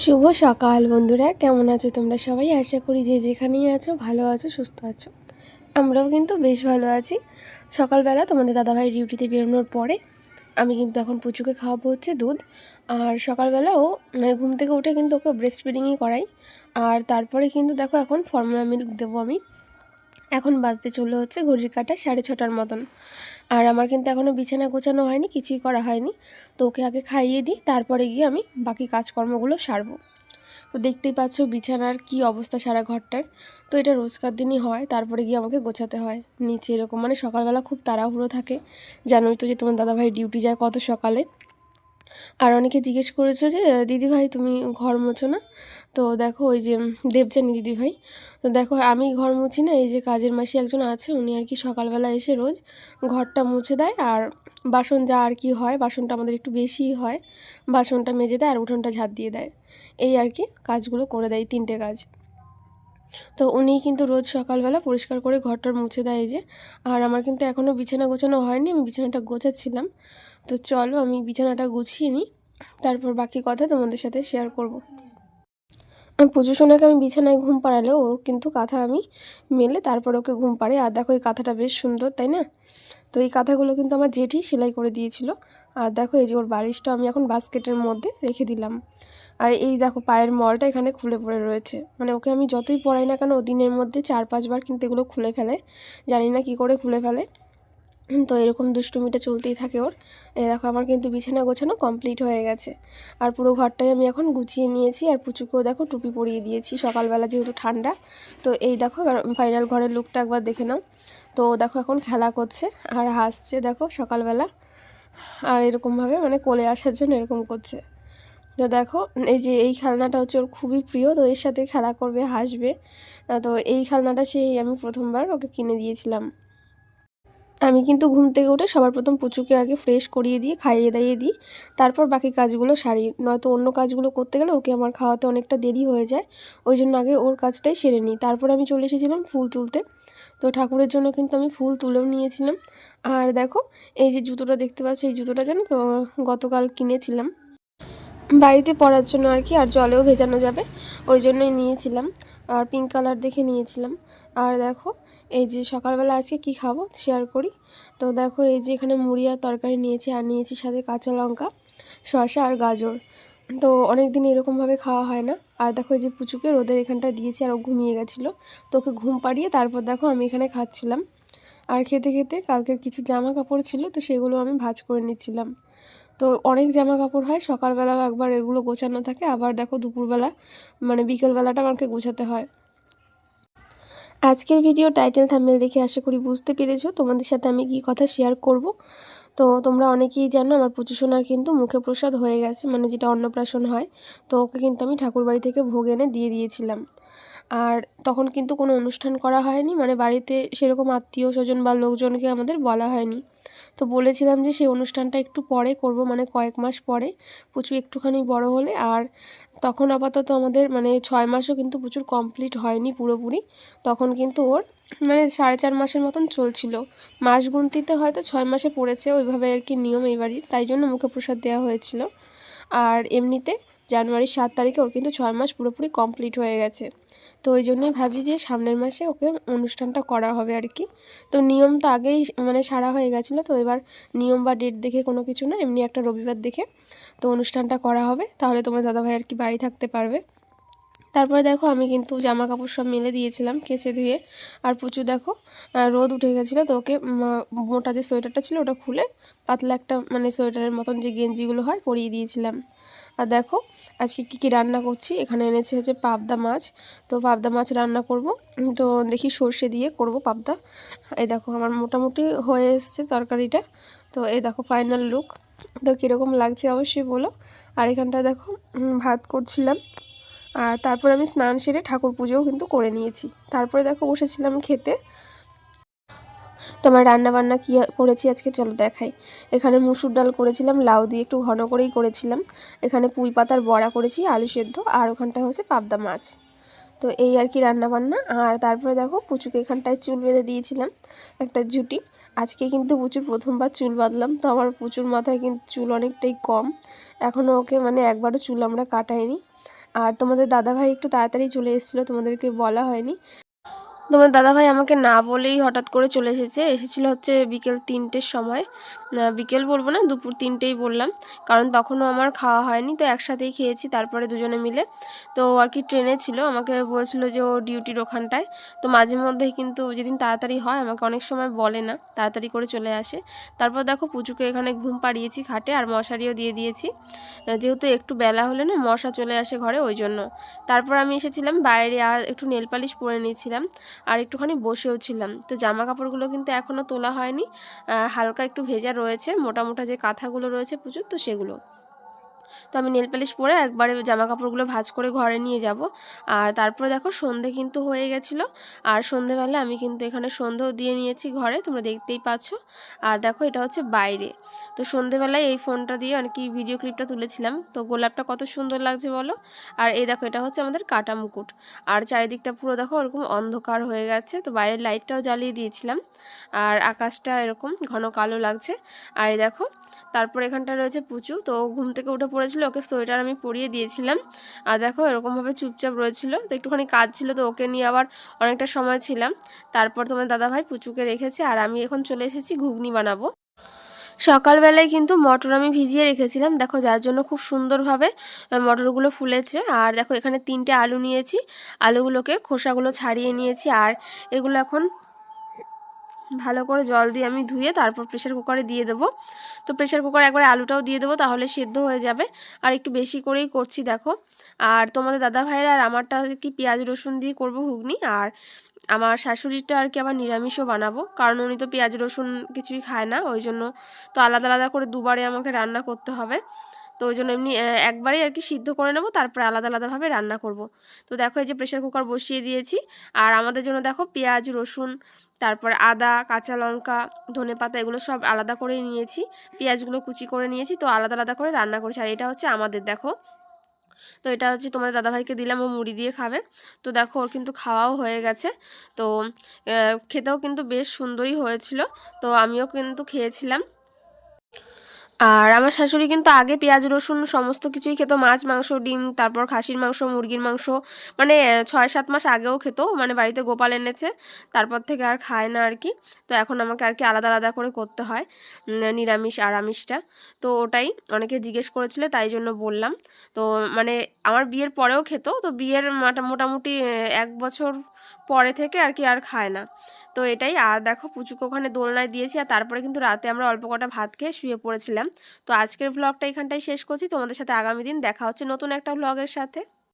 শুভ সকাল বন্ধুরা, কেমন আছো তোমরা সবাই? আশা করি যে যেখানেই আছো ভালো আছো, সুস্থ আছো। আমরাও কিন্তু বেশ ভালো আছি। সকালবেলা তোমাদের দাদাভাই ডিউটিতে বেরোনোর পরে আমি কিন্তু এখন পুচুকে খাওয়াবো হচ্ছে দুধ। আর সকালবেলা ও মানে ঘুম থেকে উঠে কিন্তু ওকে ব্রেস্ট ফিডিংই করাই। আর তারপরে কিন্তু দেখো এখন ফর্মুলা মিল্ক দেবো আমি। এখন বাজতে চললো হচ্ছে ঘড়ির কাঁটা 6:30 মতন। আর আমার কিন্তু এখনও বিছানা গোছানো হয়নি, কিছুই করা হয়নি। তো ওকে আগে খাইয়ে দিই, তারপরে গিয়ে আমি বাকি কাজকর্মগুলো সারবো। তো দেখতেই পাচ্ছ বিছানার কি অবস্থা সারা ঘরটার। তো এটা রোজকার দিনই হয়, তারপরে গিয়ে আমাকে গোছাতে হয় নিচে এরকম। মানে সকালবেলা খুব তাড়াহুড়ো থাকে, জানোই তো যে তোমার দাদাভাই ডিউটি যায় কত সকালে। আর অনেকে জিজ্ঞেস করেছো যে দিদিভাই তুমি ঘর মোছো না? তো দেখো ওই যে দেবযানী দিদিভাই, তো দেখো আমি ঘর মুছি না, এই যে কাজের মাসি একজন আছে উনি আর কি সকালবেলা এসে রোজ ঘরটা মুছে দেয়। আর বাসন যা আর কি হয়, বাসনটা আমাদের একটু বেশিই হয়, বাসনটা মেজে দেয় আর উঠোনটা ঝাঁট দিয়ে দেয়। এই আর কি কাজগুলো করে দেয়, 3টে কাজ। তো উনিই কিন্তু রোজ সকালবেলা পরিষ্কার করে ঘরটার মুছে দেয় এই যে। আর আমার কিন্তু এখনও বিছানা গোছানো হয়নি, আমি বিছানাটা গোছাচ্ছিলাম। তো চলো আমি বিছানাটা গুছিয়ে নিই, তারপর বাকি কথা তোমাদের সাথে শেয়ার করব। পুজো সোনাকে আমি বিছানায় ঘুম পাড়ালেও ওর কিন্তু কাঁথা আমি মেলে তারপর ওকে ঘুম পাড়ে। আর দেখো এই কাঁথাটা বেশ সুন্দর, তাই না? তো এই কাঁথাগুলো কিন্তু আমার জেঠি সেলাই করে দিয়েছিল। আর দেখো এই যে ওর বালিশটা আমি এখন বাস্কেটের মধ্যে রেখে দিলাম। আর এই দেখো পায়ের মলটা এখানে খুলে পড়ে রয়েছে। মানে ওকে আমি যতই পরাই না কেন ও দিনের মধ্যে 4-5 বার কিন্তু এগুলো খুলে ফেলে, জানি না কি করে খুলে ফেলে। তো এরকম দুষ্টুমিটা চলতেই থাকে ওর। এই দেখো আমার কিন্তু বিছানা গোছানো কমপ্লিট হয়ে গেছে। আর পুরো ঘরটাই আমি এখন গুছিয়ে নিয়েছি। আর পুচুকেও দেখো টুপি পরিয়ে দিয়েছি, সকালবেলা যেহেতু ঠান্ডা। তো এই দেখো ফাইনাল ঘরের লুকটা একবার দেখে নাও। তো দেখো এখন খেলা করছে আর হাসছে দেখো সকালবেলা। আর এরকমভাবে মানে কোলে আসার জন্য এরকম করছে। তো দেখো এই যে এই খেলনাটা হচ্ছে ওর খুবই প্রিয়, তো এর সাথে খেলা করবে, হাসবে। তো এই খেলনাটা সেই আমি প্রথমবার ওকে কিনে দিয়েছিলাম। আমি কিন্তু ঘুম থেকে উঠে সবার প্রথম পুচুকে আগে ফ্রেশ করিয়ে দিয়ে খাইয়ে দাইয়ে দিই, তারপর বাকি কাজগুলো সারি। নয়তো অন্য কাজগুলো করতে গেলে ওকে আমার খাওয়াতে অনেকটা দেরি হয়ে যায়, ওই জন্য আগে ওর কাজটাই সেরে নিই। তারপর আমি চলে এসেছিলাম ফুল তুলতে। তো ঠাকুরের জন্য কিন্তু আমি ফুল তুলেও নিয়েছিলাম। আর দেখো এই যে জুতোটা দেখতে পাচ্ছি, এই জুতোটা জানো তো গতকাল কিনেছিলাম বাড়িতে পরার জন্য আর কি, আর জলেও ভেজানো যাবে ওই জন্যই নিয়েছিলাম। আর পিঙ্ক কালার দেখে নিয়েছিলাম। আর দেখো এই যে সকালবেলা আজকে কি খাবো শেয়ার করি। তো দেখো এই যে এখানে মুড়ি আর তরকারি নিয়েছি, আর নিয়েছি সাথে কাঁচা লঙ্কা, শসা আর গাজর। তো অনেক দিন এরকমভাবে খাওয়া হয় না। আর দেখো এই যে পুচুকে রোদের এখানটা দিয়েছি আর ও ঘুমিয়ে গেছিলো, তো ওকে ঘুম পাড়িয়ে তারপর দেখো আমি এখানে খাচ্ছিলাম। আর খেতে খেতে কালকের কিছু জামা কাপড় ছিল, তো সেগুলো আমি ভাঁজ করে নিচ্ছিলাম। তো অনেক জামা কাপড় হয়, সকালবেলাও একবার এগুলো গোছানো থাকে, আবার দেখো দুপুরবেলা মানে বিকেলবেলাটা আমাকে গোছাতে হয়। আজকের ভিডিও টাইটেল থাম্বনেল দেখে আশা করি বুঝতে পেরেছো তোমাদের সাথে আমি কি কথা শেয়ার করব। তো তোমরা অনেকেই জানো আমার পুচু সোনার কিন্তু মুখে প্রসাদ হয়ে গেছে, মানে যেটা অন্নপ্রাশন হয়। তো ওকে কিন্তু আমি ঠাকুরবাড়ি থেকে ভোগ এনে দিয়ে দিয়েছিলাম। আর তখন কিন্তু কোনো অনুষ্ঠান করা হয়নি, মানে বাড়িতে সেরকম আত্মীয় স্বজন বা লোকজনকে আমাদের বলা হয়নি। তো বলেছিলাম যে সেই অনুষ্ঠানটা একটু পরে করব, মানে কয়েক মাস পরে, পুচু একটুখানি বড় হলে। আর তখন আপাতত আমাদের মানে 6 মাসও কিন্তু পুচুর কমপ্লিট হয়নি পুরোপুরি। তখন কিন্তু ওর মানে 4.5 মাসের মতন চলছিল, মাস গুনতিতে হয়তো 6 মাসে পড়েছে, ওইভাবে আর কি নিয়ম এই বাড়ির, তাই জন্য মুখে প্রসাদ দেওয়া হয়েছিল। আর এমনিতে জানুয়ারির 7 তারিখে ওর কিন্তু 6 মাস পুরোপুরি কমপ্লিট হয়ে গেছে। তো ওই জন্যই ভাবছি যে সামনের মাসে ওকে অনুষ্ঠানটা করা হবে আর কি। তো নিয়ম তো আগেই মানে সারা হয়ে গেছিলো, তো এবার নিয়ম বা ডেট দেখে কোনো কিছু না, এমনি একটা রবিবার দেখে তো অনুষ্ঠানটা করা হবে, তাহলে তোমার দাদাভাই আর কি বাড়ি থাকতে পারবে। তারপরে দেখো আমি কিন্তু জামা কাপড় সব মেলে দিয়েছিলাম কেচে ধুয়ে। আর পুচু দেখো রোদ উঠে গেছিলো, তো ওকে মোটা যে সোয়েটারটা ছিল ওটা খুলে পাতলা একটা মানে সোয়েটারের মতন যে গেঞ্জিগুলো হয় পরিয়ে দিয়েছিলাম। আর দেখো আজকে কী কী রান্না করছি, এখানে এনেছে হচ্ছে পাবদা মাছ। তো পাবদা মাছ রান্না করব, তো দেখি সর্ষে দিয়ে করব পাবদা। এই দেখো আমার মোটামুটি হয়ে এসছে তরকারিটা। তো এই দেখো ফাইনাল লুক। তো কীরকম লাগছে অবশ্যই বলো। আর এখানটা দেখো ভাত করছিলাম। আর তারপর আমি স্নান সেরে ঠাকুর পুজোও কিন্তু করে নিয়েছি, তারপরে দেখো বসেছিলাম খেতে। তোমার রান্না বান্না কী করেছি আজকে চলো দেখাই। এখানে মুসুর ডাল করেছিলাম, লাউ দিয়ে একটু ঘন করেই করেছিলাম। এখানে পুঁই পাতার বড়া করেছি, আলু সেদ্ধ, আর ওখানটা হচ্ছে পাবদা মাছ। তো এই আর কি রান্না বান্না। আর তারপরে দেখো পুচুকে এখানটায় চুল বেঁধে দিয়েছিলাম একটা ঝুঁটি। আজকে কিন্তু পুচুর প্রথমবার চুল বাঁধলাম, তো আমার পুচুর মাথায় কিন্তু চুল অনেকটাই কম, এখনও ওকে মানে একবারও চুল আমরা কাটাইনি। আর তোমাদের দাদাভাই একটু তাড়াতাড়ি চলে এসেছিলো, তোমাদেরকে বলা হয়নি। তোমার দাদাভাই আমাকে না বলেই হঠাৎ করে চলে এসেছিলো হচ্ছে বিকেল 3টের সময়। বিকেল বলবো না, দুপুর 3টেই বললাম, কারণ তখনও আমার খাওয়া হয়নি, তো একসাথেই খেয়েছি তারপরে দুজনে মিলে। তো আর কি ট্রেনে ছিল, আমাকে বলছিল যে ও ডিউটির ওখানটায়। তো মাঝে মধ্যেই কিন্তু যেদিন তাড়াতাড়ি হয় আমাকে অনেক সময় বলে না, তাড়াতাড়ি করে চলে আসে। তারপর দেখো পুচুকে এখানে ঘুম পাড়িয়েছি খাটে, আর মশারিও দিয়ে দিয়েছি, যেহেতু একটু বেলা হলে না মশা চলে আসে ঘরে, ওই জন্য। তারপর আমি এসেছিলাম বাইরে, আর একটু নেল পালিশ পরে নিয়েছিলাম, আর একটুখানি বসেও ছিলাম। তো জামা কাপড়গুলো কিন্তু এখনও তোলা হয়নি, হালকা একটু ভেজা রয়েছে, মোটা মোটা যে কাঁথাগুলো রয়েছে প্রচুর, তো সেগুলো। তো আমি নেল পালিশ পরে একবারে জামা কাপড়গুলো ভাঁজ করে ঘরে নিয়ে যাব। আর তারপরে দেখো সন্ধে কিন্তু হয়ে গেছিলো, আর সন্ধেবেলা আমি কিন্তু এখানে সন্ধেও দিয়ে নিয়েছি ঘরে, তোমরা দেখতেই পাচ্ছ। আর দেখো এটা হচ্ছে বাইরে। তো সন্ধেবেলায় এই ফোনটা দিয়ে আর কি ভিডিও ক্লিপটা তুলেছিলাম, তো গোলাপটা কত সুন্দর লাগছে বলো। আর এই দেখো এটা হচ্ছে আমাদের কাটা মুকুট, আর চারিদিকটা পুরো দেখো ওরকম অন্ধকার হয়ে গেছে, তো বাইরের লাইটটাও জ্বালিয়ে দিয়েছিলাম, আর আকাশটা এরকম ঘন কালো লাগছে। আর এই দেখো তারপর এখানটা রয়েছে পুচু, তো ঘুম থেকে উঠে পড়েছিল, ওকে সোয়েটার আমি পরিয়ে দিয়েছিলাম। আর দেখো এরকমভাবে চুপচাপ রয়েছিল, তো একটুখানি কাজ ছিল, তো ওকে নিয়ে আবার অনেকটা সময় ছিলাম। তারপর তোমার দাদাভাই পুচুকে রেখেছে, আর আমি এখন চলে এসেছি ঘুগনি বানাবো। সকালবেলায় কিন্তু মটর আমি ভিজিয়ে রেখেছিলাম, দেখো যার জন্য খুব সুন্দরভাবে মটরগুলো ফুলেছে। আর দেখো এখানে 3টে আলু নিয়েছি, আলুগুলোকে খোসাগুলো ছাড়িয়ে নিয়েছি, আর এগুলো এখন ভালো করে জল দিয়ে আমি ধুয়ে তারপর প্রেশার কুকারে দিয়ে দেবো। তো প্রেশার কুকারে একবার আলুটাও দিয়ে দেবো, তাহলে সেদ্ধ হয়ে যাবে। আর একটু বেশি করেই করছি দেখো। আর তোমাদের দাদা ভাইয়ের আর আমারটা কি পেঁয়াজ রসুন দিয়ে করব ঘুগনি, আর আমার শাশুড়িটা আর কি আবার নিরামিষও বানাবো, কারণ উনি তো পেঁয়াজ রসুন কিছুই খায় না, ওই জন্য তো আলাদা আলাদা করে দুবারে আমাকে রান্না করতে হবে। তো ওই জন্য এমনি একবারেই আর কি সিদ্ধ করে নেবো, তারপরে আলাদা আলাদাভাবে রান্না করব। তো দেখো এই যে প্রেশার কুকার বসিয়ে দিয়েছি, আর আমাদের জন্য দেখো পেঁয়াজ রসুন, তারপর আদা কাঁচা লঙ্কা ধনেপাতা এগুলো সব আলাদা করেই নিয়েছি, পেঁয়াজগুলো কুচি করে নিয়েছি, তো আলাদা আলাদা করে রান্না করেছি। আর এটা হচ্ছে আমাদের দেখো, তো এটা হচ্ছে তোমাদের দাদাভাইকে দিলাম, ও মুড়ি দিয়ে খাবে। তো দেখো ওর কিন্তু খাওয়াও হয়ে গেছে, তো খেতেও কিন্তু বেশ সুন্দরই হয়েছিল, তো আমিও কিন্তু খেয়েছিলাম। আর আমার শাশুড়ি কিন্তু আগে পেঁয়াজ রসুন সমস্ত কিছুই খেত, মাছ মাংস ডিম তারপর খাসির মাংস মুরগির মাংস, মানে 6-7 মাস আগেও খেত, মানে বাড়িতে গোপাল এনেছে, তারপর থেকে আর খায় না আর কি। তো এখন আমাকে আর কি আলাদা আলাদা করে করতে হয় নিরামিষ আর আমিষটা। তো ওটাই অনেকে জিজ্ঞেস করেছিলে, তাই জন্য বললাম। তো মানে আমার বিয়ের পরেও খেত, তো বিয়ের মোটামুটি 1 বছর পরে থেকে আর কি আর খায় না। তো এটাই। আর দেখো পুচুকে ওখানে দোলনায় দিয়েছি, আর তারপরে কিন্তু রাতে আমরা অল্প কটা ভাত খেয়ে শুয়ে পড়েছিলাম। তো আজকের ভ্লগটা এখানটাই শেষ করছি, তোমাদের সাথে আগামী দিন দেখা হচ্ছে নতুন একটা ভ্লগের সাথে।